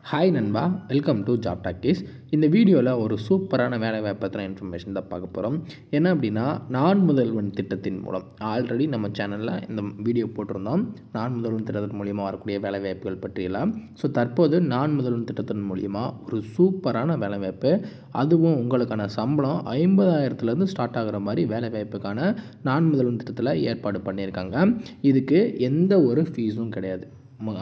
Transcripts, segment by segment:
Hi நண்பா, welcome to job talkies. இந்த வீடியோவில் ஒரு சூப்பரான வேலை வாய்ப்பு இன்ஃபர்மேஷன் தான் பார்க்க போகிறோம். என்ன அப்படின்னா, நான் முதல்வன் திட்டத்தின் மூலம் ஆல்ரெடி நம்ம சேனலில் இந்த வீடியோ போட்டிருந்தோம். நான் முதல்வன் திட்டத்தின் மூலிமா வரக்கூடிய வேலை வாய்ப்புகள் பற்றியெல்லாம். ஸோ தற்போது நான் முதல்வன் திட்டத்தின் மூலிமா ஒரு சூப்பரான வேலை வாய்ப்பு, அதுவும் உங்களுக்கான சம்பளம் 50,000லேருந்து ஸ்டார்ட் ஆகிற மாதிரி வேலை வாய்ப்புக்கான நான் முதல்வன் திட்டத்தில் ஏற்பாடு பண்ணியிருக்காங்க. இதுக்கு எந்த ஒரு ஃபீஸும் கிடையாது.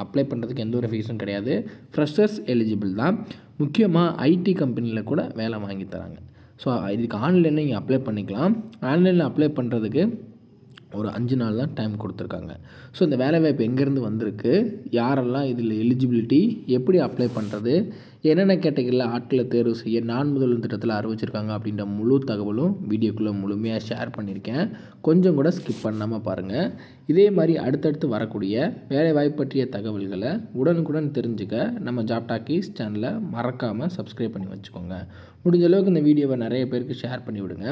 அப்ளை பண்ணுறதுக்கு எந்த ஒரு ஃபீஸும் கிடையாது. ஃப்ரெஷர்ஸ் எலிஜிபிள் தான். முக்கியமாக ஐடி கம்பெனியில் கூட வேலை வாங்கி தராங்க. ஸோ இதுக்கு ஆன்லைனில் நீங்கள் அப்ளை பண்ணிக்கலாம். ஆன்லைனில் அப்ளை பண்ணுறதுக்கு ஒரு 5 நாள் தான் டைம் கொடுத்துருக்காங்க. ஸோ இந்த வேலைவாய்ப்பு எங்கேருந்து வந்திருக்கு, யாரெல்லாம் இதில் எலிஜிபிலிட்டி, எப்படி அப்ளை பண்ணுறது, என்னென்ன கேட்டகரியில் ஆட்களை தேர்வு செய்ய நான் முதல்வன் திட்டத்தில் அறிவிச்சிருக்காங்க அப்படின்ற முழு தகவலும் வீடியோக்குள்ளே முழுமையாக ஷேர் பண்ணியிருக்கேன். கொஞ்சம் கூட ஸ்கிப் பண்ணாமல் பாருங்கள். இதே மாதிரி அடுத்தடுத்து வரக்கூடிய வேலைவாய்ப்பு பற்றிய தகவல்களை உடனுக்குடன் தெரிஞ்சுக்க நம்ம ஜாப் டாக்கீஸ் சேனலை மறக்காமல் சப்ஸ்கிரைப் பண்ணி வச்சுக்கோங்க. முடிஞ்ச அளவுக்கு இந்த வீடியோவை நிறைய பேருக்கு ஷேர் பண்ணி விடுங்க.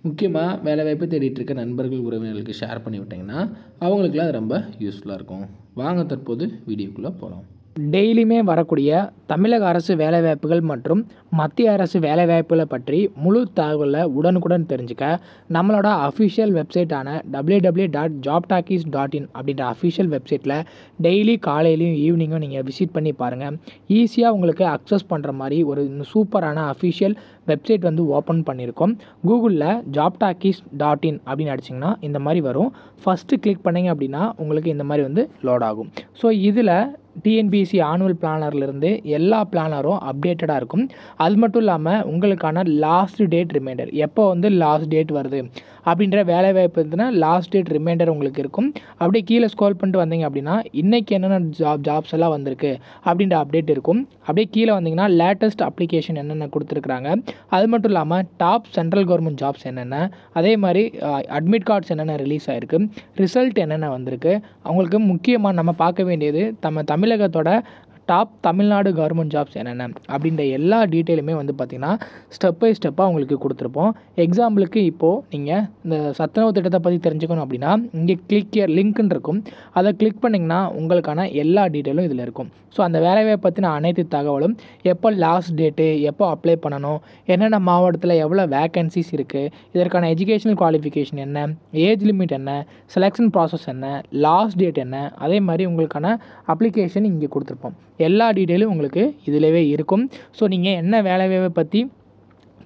முக்கியமாக வேலைவாய்ப்பு தேடிட்டு இருக்க நண்பர்கள், உறவினர்களுக்கு ஷேர் பண்ணி விட்டிங்கன்னா அவங்களுக்குலாம் அது ரொம்ப யூஸ்ஃபுல்லாக இருக்கும். வாங்க தற்போது வீடியோக்குள்ளே போகலாம். டெய்லியுமே வரக்கூடிய தமிழக அரசு வேலைவாய்ப்புகள் மற்றும் மத்திய அரசு வேலைவாய்ப்புகளை பற்றி முழு தகவலை உடனுக்குடன் தெரிஞ்சுக்க நம்மளோட அஃபிஷியல் வெப்சைட்டான www.jobtalkies.in அப்படின்ற அஃபிஷியல் வெப்சைட்டில் டெய்லி காலையிலையும் ஈவினிங்கும் நீங்கள் விசிட் பண்ணி பாருங்கள். ஈஸியாக உங்களுக்கு அக்சஸ் பண்ணுற மாதிரி ஒரு சூப்பரான அஃபிஷியல் வெப்சைட் வந்து ஓப்பன் பண்ணியிருக்கோம். கூகுளில் jobtalkies.in அப்படின்னு அடிச்சிங்கன்னா இந்த மாதிரி வரும். ஃபஸ்ட்டு கிளிக் பண்ணிங்க அப்படின்னா உங்களுக்கு இந்த மாதிரி வந்து லோட் ஆகும். ஸோ இதில் டிஎன்பிஎஸ்சி ஆனுவல் பிளானர்லேருந்து எல்லா பிளானரும் அப்டேட்டடாக இருக்கும். அது மட்டும் இல்லாமல் உங்களுக்கான லாஸ்ட் டேட் ரிமைண்டர், எப்போ வந்து லாஸ்ட் டேட் வருது அப்படின்ற வேலைவாய்ப்பு இருந்துன்னா லாஸ்ட் டேட் ரிமைண்டர் உங்களுக்கு இருக்கும். அப்படியே கீழே ஸ்க்ரோல் பண்ணிட்டு வந்தீங்க அப்படின்னா இன்றைக்கி என்னென்ன ஜாப்ஸ் எல்லாம் வந்திருக்கு அப்படின்ற அப்டேட் இருக்கும். அப்படியே கீழே வந்தீங்கன்னா லேட்டஸ்ட் அப்ளிகேஷன் என்னென்ன கொடுத்துருக்குறாங்க, அது மட்டும் இல்லாமல் டாப் சென்ட்ரல் கவர்மெண்ட் ஜாப்ஸ் என்னென்ன, அதே மாதிரி அட்மிட் கார்ட்ஸ் என்னென்ன ரிலீஸ் ஆகிருக்கு, ரிசல்ட் என்னென்ன வந்திருக்கு. அவங்களுக்கு முக்கியமாக நம்ம பார்க்க வேண்டியது தமிழகத்தோட டாப் தமிழ்நாடு கவர்மெண்ட் ஜாப்ஸ் என்னென்ன அப்படின்ற எல்லா டீட்டெயிலுமே வந்து பார்த்திங்கன்னா ஸ்டெப் பை ஸ்டெப்பாக உங்களுக்கு கொடுத்துருப்போம். எக்ஸாம்பிளுக்கு இப்போது நீங்கள் இந்த சத்துணவு திட்டத்தை பற்றி தெரிஞ்சுக்கணும் அப்படின்னா இங்கே கிளிக் ஹியர் லிங்க்னு இருக்கும். அதை கிளிக் பண்ணிங்கன்னா உங்களுக்கான எல்லா டீட்டெயிலும் இதில் இருக்கும். ஸோ அந்த வேலைவாய்ப்பை பற்றின அனைத்து தகவலும், எப்போ லாஸ்ட் டேட்டு, எப்போ அப்ளை பண்ணணும், என்னென்ன மாவட்டத்தில் எவ்வளோ வேக்கன்சிஸ் இருக்குது, இதற்கான எஜுகேஷனல் குவாலிஃபிகேஷன் என்ன, ஏஜ் லிமிட் என்ன, செலெக்ஷன் ப்ராசஸ் என்ன, லாஸ்ட் டேட் என்ன, அதே மாதிரி உங்களுக்கான அப்ளிகேஷன் இங்கே கொடுத்துருப்போம். எல்லா டீட்டெயிலும் உங்களுக்கு இதிலவே இருக்கும். ஸோ நீங்கள் என்ன வேலைவாய்ப்பை பற்றி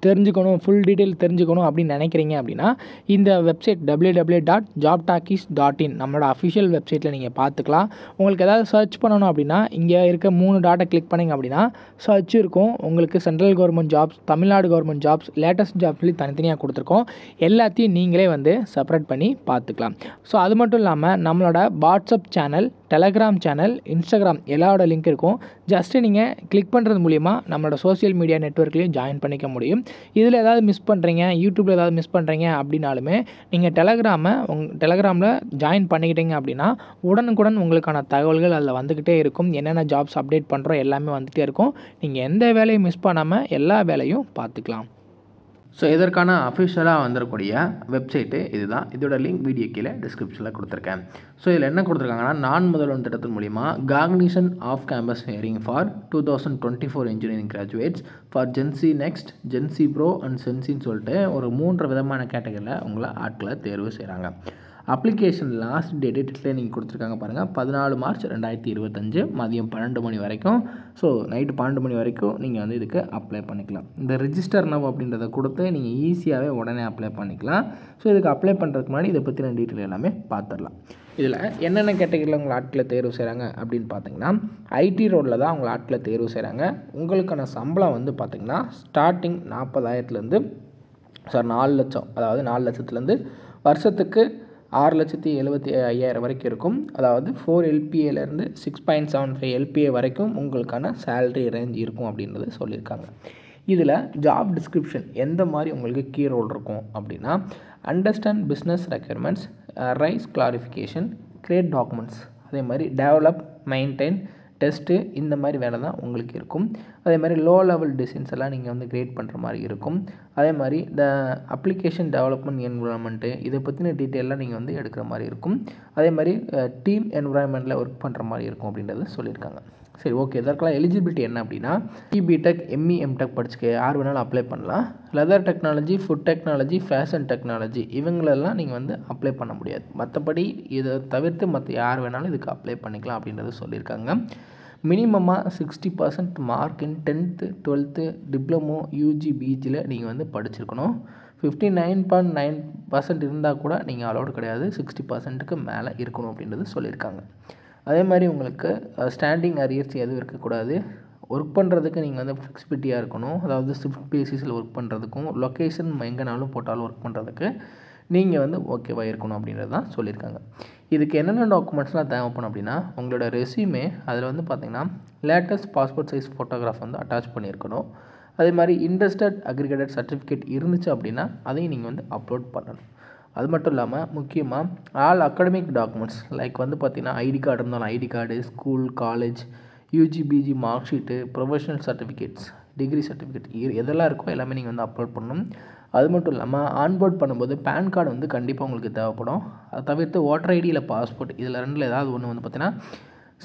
தெரிஞ்சுக்கணும், ஃபுல் டீட்டெயில் தெரிஞ்சுக்கணும் அப்படின்னு நினைக்கிறீங்க அப்படின்னா இந்த வெப்சைட் www.jobtalkies.in நம்மளோட அஃபிஷியல் வெப்சைட்டில் நீங்கள் பார்த்துக்கலாம். உங்களுக்கு ஏதாவது சர்ச் பண்ணணும் அப்படின்னா இங்கே இருக்க 3 டாட்டை கிளிக் பண்ணிங்க அப்படின்னா சர்ச் இருக்கும். உங்களுக்கு central government jobs, Tamil Nadu government jobs, latest jobs சொல்லி தனித்தனியாக கொடுத்துருக்கோம். எல்லாத்தையும் நீங்களே வந்து செப்பரேட் பண்ணி பார்த்துக்கலாம். ஸோ அது மட்டும் இல்லாமல் நம்மளோட WhatsApp channel, Telegram channel, Instagram எல்லாரோட லிங்க் இருக்கும். ஜஸ்ட்டு நீங்கள் கிளிக் பண்ணுறது மூலிமா நம்மளோட சோஷியல் மீடியா நெட்வொர்க்லேயும் ஜாயின் பண்ணிக்க முடியும். இதில் ஏதாவது மிஸ் பண்ணுறீங்க, யூடியூப்பில் ஏதாவது மிஸ் பண்ணுறீங்க அப்படின்னாலுமே நீங்கள் டெலகிராமில் ஜாயின் பண்ணிக்கிட்டீங்க அப்படின்னா உடனுக்குடன் உங்களுக்கான தகவல்கள் அதில் வந்துக்கிட்டே இருக்கும். என்னென்ன ஜாப்ஸ் அப்டேட் பண்ணுறோம் எல்லாமே வந்துகிட்டே இருக்கும். நீங்கள் எந்த வேலையும் மிஸ் பண்ணாமல் எல்லா வேலையும் பார்த்துக்கலாம். ஸோ இதற்கான அஃபிஷியலாக வந்துடக்கூடிய வெப்சைட்டு இதுதான். இதோட லிங்க் வீடியோ கீழே டிஸ்கிரிப்ஷனில் கொடுத்துருக்கேன். ஸோ இதில் என்ன கொடுத்துருக்காங்கன்னா, நான் முதல்வன் திட்டத்தின் மூலிமா Cognizant off campus hiring for 2024 engineering graduates for GenC next, GenC pro and சென்சின்னு சொல்லிட்டு ஒரு 3 விதமான கேட்டகரியில் உங்களை ஆட்களை தேர்வு செய்கிறாங்க. அப்ளிகேஷன் லாஸ்ட் டேட்டு நீங்கள் கொடுத்துருக்காங்க பாருங்கள், 14 மார்ச் 2025 மதியம் 12 மணி வரைக்கும். ஸோ நைட்டு 12 மணி வரைக்கும் நீங்கள் வந்து இதுக்கு அப்ளை பண்ணிக்கலாம். இந்த ரிஜிஸ்டர் நவ் அப்படின்றத கொடுத்து நீங்கள் ஈஸியாகவே உடனே அப்ளை பண்ணிக்கலாம். ஸோ இதுக்கு அப்ளை பண்ணுறதுக்கு முன்னாடி இதை பற்றின டீட்டெயில் எல்லாமே பார்த்துடலாம். இதில் என்னென்ன கேட்டகரியில் உங்களை ஆட்களை தேர்வு செய்கிறாங்க அப்படின்னு பார்த்தீங்கன்னா ஐடி ரோடில் தான் உங்களை ஆட்களை தேர்வு செய்கிறாங்க. உங்களுக்கான சம்பளம் வந்து பார்த்திங்கன்னா ஸ்டார்டிங் 40,000லேருந்து 4 லட்சம், அதாவது 4 லட்சத்துலேருந்து வருஷத்துக்கு 6,75,000 வரைக்கும் இருக்கும். அதாவது 4 LPAலேருந்து 6.75 LPA வரைக்கும் உங்களுக்கான சேலரி ரேஞ்ச் இருக்கும் அப்படின்றது சொல்லியிருக்காங்க. இதில் ஜாப் டிஸ்கிரிப்ஷன் எந்த மாதிரி உங்களுக்கு கீ ரோல் இருக்கும் அப்படின்னா understand business requirements, rice clarification, create documents, அதே மாதிரி டெவலப், மெயின்டைன், டெஸ்ட்டு, இந்த மாதிரி வேலை தான் உங்களுக்கு இருக்கும். அதே மாதிரி லோ லெவல் டிசைன்ஸ் எல்லாம் நீங்கள் வந்து கிரியேட் பண்ணுற மாதிரி இருக்கும். அதே மாதிரி இந்த அப்ளிகேஷன் டெவலப்மெண்ட் என்விரான்மெண்ட்டு இதை பற்றின டீட்டெயிலாம் நீங்கள் வந்து எடுக்கிற மாதிரி இருக்கும். அதே மாதிரி டீம் என்விரான்மெண்ட்டில் ஒர்க் பண்ணுற மாதிரி இருக்கும் அப்படின்றது சொல்லியிருக்காங்க. சரி, ஓகே. இதற்கெல்லாம் எலிஜிபிலிட்டி என்ன அப்படின்னா, பிடெக், எம்இ, எம்டெக் படிச்சுக்க யார் வேணாலும் அப்ளை பண்ணலாம். Leather technology, food technology, fashion technology இவங்களெல்லாம் நீங்கள் வந்து அப்ளை பண்ண முடியாது. மற்றபடி இதை தவிர்த்து மற்ற யார் வேணாலும் இதுக்கு அப்ளை பண்ணிக்கலாம் அப்படின்றத சொல்லியிருக்காங்க. மினிமமாக 60% mark in 10th 12th diploma UG பிஜியில் நீங்கள் வந்து படிச்சிருக்கணும். 59.9% இருந்தால் கூட நீங்கள் அலோடு கிடையாது. 60%க்கு மேலே இருக்கணும் அப்படின்றது சொல்லியிருக்காங்க. அதே மாதிரி உங்களுக்கு ஸ்டாண்டிங் அரியர்ஸ் எதுவும் இருக்கக்கூடாது. ஒர்க் பண்ணுறதுக்கு நீங்கள் வந்து ஃப்ளெக்சிபிலிட்டியாக இருக்கணும். அதாவது ஷிஃப்ட் பேசிஸில் ஒர்க் பண்ணுறதுக்கும் லொக்கேஷன் எங்கேனாலும் போட்டாலும் ஒர்க் பண்ணுறதுக்கு நீங்கள் வந்து ஓகேவாக இருக்கணும் அப்படின்றது தான் சொல்லியிருக்காங்க. இதுக்கு என்னென்ன டாக்குமெண்ட்ஸ்லாம் தேவைப்படும் அப்படின்னா, உங்களோட ரெஸ்யூமே அதில் வந்து பார்த்திங்கன்னா லேட்டஸ்ட் பாஸ்போர்ட் சைஸ் ஃபோட்டோகிராஃப் வந்து அட்டாச் பண்ணியிருக்கணும். அதே மாதிரி இன்ட்ரெஸ்டட் அக்ரிகேட்டட் சர்டிஃபிகேட் இருந்துச்சு அப்படின்னா அதையும் நீங்கள் வந்து அப்லோட் பண்ணணும். அது மட்டும் இல்லாமல் முக்கியமாக ஆல் அகாடமிக் டாக்குமெண்ட்ஸ் லைக் வந்து பார்த்திங்கன்னா ஐடி கார்டு இருந்தாலும் ID card, school, college, UG, PG mark sheet, professional certificates, degree certificate எதெல்லாம் இருக்கோ எல்லாமே நீங்கள் வந்து அப்லோட் பண்ணணும். அது மட்டும் இல்லாமல் ஆன்போர்ட் பண்ணும்போது பேன் கார்டு வந்து கண்டிப்பாக உங்களுக்கு தேவைப்படும். அதை தவிர்த்து ஓட்டர் ஐடி இல்லை பாஸ்போர்ட் இதில் ரெண்டில் ஏதாவது ஒன்று வந்து பார்த்திங்கன்னா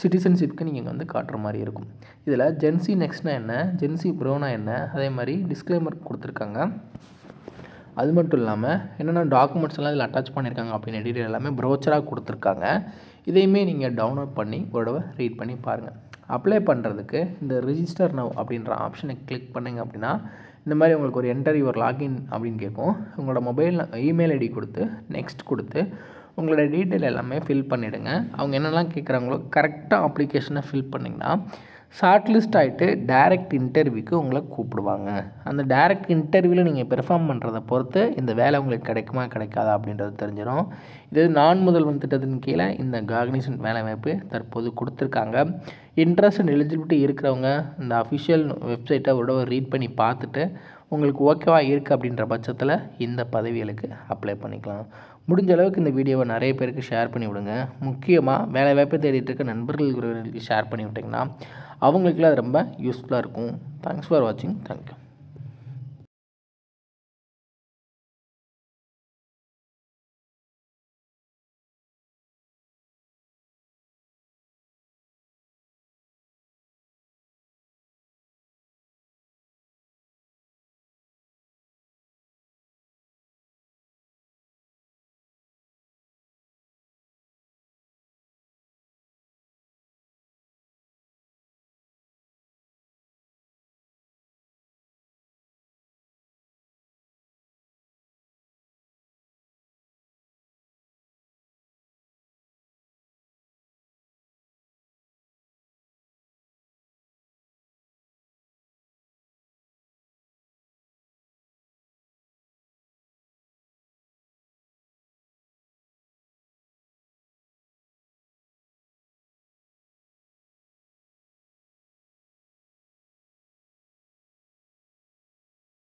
சிட்டிசன்ஷிப்க்கு நீங்கள் வந்து காட்டுற மாதிரி இருக்கும். இதில் ஜென்சி நெக்ஸ்ட்னா என்ன, ஜென்சி ப்ரோனா என்ன, அதே மாதிரி டிஸ்க்ளைமர் கொடுத்துருக்காங்க. அது மட்டும் இல்லாமல் என்னென்ன டாக்குமெண்ட்ஸ் எல்லாம் இதில் அட்டாச் பண்ணியிருக்காங்க அப்படின்னு டீட்டெயில் எல்லாமே ப்ரோச்சராக கொடுத்துருக்காங்க. இதையுமே நீங்கள் டவுன்லோட் பண்ணி ஒரு தடவை ரீட் பண்ணி பாருங்கள். அப்ளை பண்ணுறதுக்கு இந்த ரிஜிஸ்டர் நவ் அப்படின்ற ஆப்ஷனை கிளிக் பண்ணிங்க அப்படின்னா இந்த மாதிரி உங்களுக்கு ஒரு என்டர் யுவர் லாகின் அப்படின்னு கேட்கும். உங்களோட மொபைல் இமெயில் ஐடி கொடுத்து நெக்ஸ்ட் கொடுத்து உங்களோட டீட்டெயில் எல்லாமே ஃபில் பண்ணிவிடுங்க. அவங்க என்னெல்லாம் கேட்குறாங்களோ கரெக்டாக அப்ளிகேஷனை ஃபில் பண்ணிங்கன்னா ஷார்ட் லிஸ்ட் ஆகிட்டு டைரக்ட் இன்டர்வியூக்கு உங்களை கூப்பிடுவாங்க. அந்த டைரக்ட் இன்டர்வியூவில் நீங்கள் பெர்ஃபார்ம் பண்ணுறதை பொறுத்து இந்த வேலை உங்களுக்கு கிடைக்குமா கிடைக்காதா அப்படின்றது தெரிஞ்சிடும். இது நான் முதல்வன் திட்டத்தின் கீழே இந்த காக்னிசன்ட் வேலை வாய்ப்பு தற்போது கொடுத்துருக்காங்க. இன்ட்ரெஸ்ட் அண்ட் எலிஜிபிலிட்டி இருக்கிறவங்க இந்த அஃபிஷியல் வெப்சைட்டை ஒரு ரீட் பண்ணி பார்த்துட்டு உங்களுக்கு ஓகேவாக இருக்குது அப்படின்ற பட்சத்தில் இந்த பதவிகளுக்கு அப்ளை பண்ணிக்கலாம். முடிஞ்ச அளவுக்கு இந்த வீடியோவை நிறைய பேருக்கு ஷேர் பண்ணி விடுங்க. முக்கியமாக வேலை வாய்ப்பை தேடிட்டு இருக்க நண்பர்களுக்கு ஷேர் பண்ணி விட்டிங்கன்னா அவங்களுக்குலாம் அது ரொம்ப யூஸ்ஃபுல்லாக இருக்கும். தேங்க்ஸ் ஃபார் வாட்சிங். தேங்க்யூ.